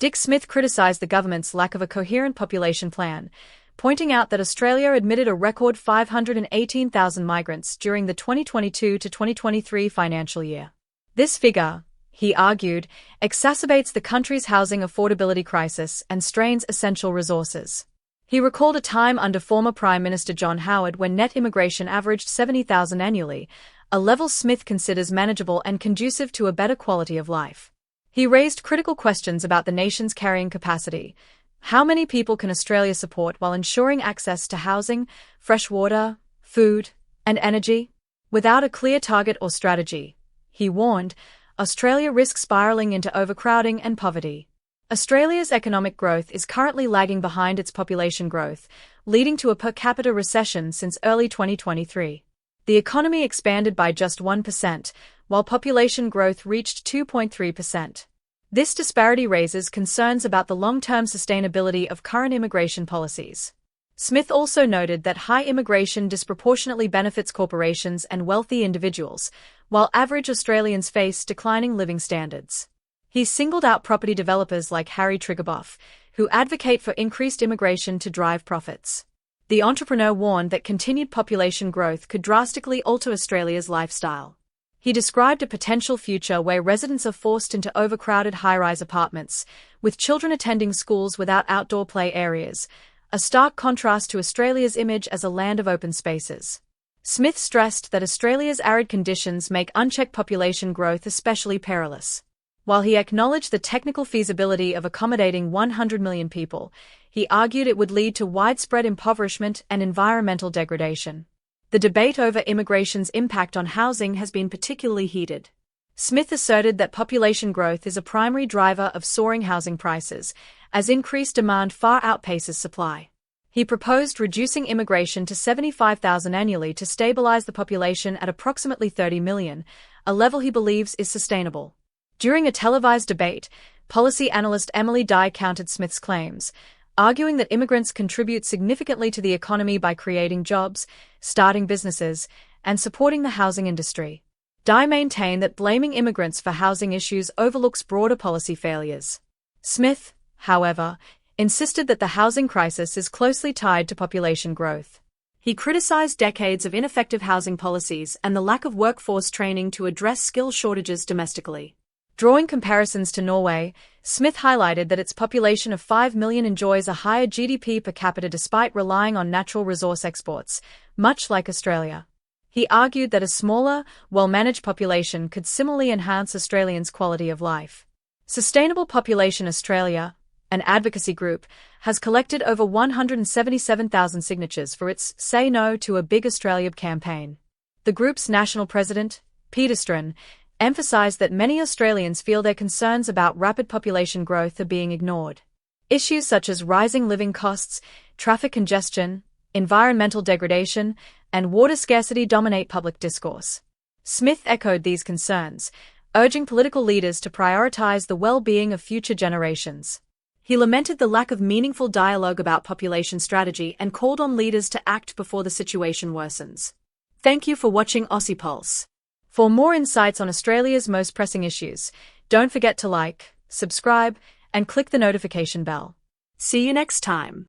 Dick Smith criticised the government's lack of a coherent population plan, pointing out that Australia admitted a record 518,000 migrants during the 2022 to 2023 financial year. This figure, he argued, exacerbates the country's housing affordability crisis and strains essential resources. He recalled a time under former Prime Minister John Howard when net immigration averaged 70,000 annually, a level Smith considers manageable and conducive to a better quality of life. He raised critical questions about the nation's carrying capacity. How many people can Australia support while ensuring access to housing, fresh water, food, and energy? Without a clear target or strategy, he warned, Australia risks spiralling into overcrowding and poverty. Australia's economic growth is currently lagging behind its population growth, leading to a per capita recession since early 2023. The economy expanded by just 1%, while population growth reached 2.3%. This disparity raises concerns about the long-term sustainability of current immigration policies. Smith also noted that high immigration disproportionately benefits corporations and wealthy individuals, while average Australians face declining living standards. He singled out property developers like Harry Triguboff, who advocate for increased immigration to drive profits. The entrepreneur warned that continued population growth could drastically alter Australia's lifestyle. He described a potential future where residents are forced into overcrowded high-rise apartments, with children attending schools without outdoor play areas, a stark contrast to Australia's image as a land of open spaces. Smith stressed that Australia's arid conditions make unchecked population growth especially perilous. While he acknowledged the technical feasibility of accommodating 100 million people, he argued it would lead to widespread impoverishment and environmental degradation. The debate over immigration's impact on housing has been particularly heated. Smith asserted that population growth is a primary driver of soaring housing prices, as increased demand far outpaces supply. He proposed reducing immigration to 75,000 annually to stabilize the population at approximately 30 million, a level he believes is sustainable. During a televised debate, policy analyst Emily Dye countered Smith's claims, arguing that immigrants contribute significantly to the economy by creating jobs, starting businesses, and supporting the housing industry. Dye maintained that blaming immigrants for housing issues overlooks broader policy failures. Smith, however, insisted that the housing crisis is closely tied to population growth. He criticized decades of ineffective housing policies and the lack of workforce training to address skill shortages domestically. Drawing comparisons to Norway, Smith highlighted that its population of 5 million enjoys a higher GDP per capita despite relying on natural resource exports, much like Australia. He argued that a smaller, well-managed population could similarly enhance Australians' quality of life. Sustainable Population Australia, an advocacy group, has collected over 177,000 signatures for its Say No to a Big Australia campaign. The group's national president, Peter Strachan, emphasized that many Australians feel their concerns about rapid population growth are being ignored. Issues such as rising living costs, traffic congestion, environmental degradation, and water scarcity dominate public discourse. Smith echoed these concerns, urging political leaders to prioritize the well-being of future generations. He lamented the lack of meaningful dialogue about population strategy and called on leaders to act before the situation worsens. Thank you for watching Aussie Pulse. For more insights on Australia's most pressing issues, don't forget to like, subscribe, and click the notification bell. See you next time.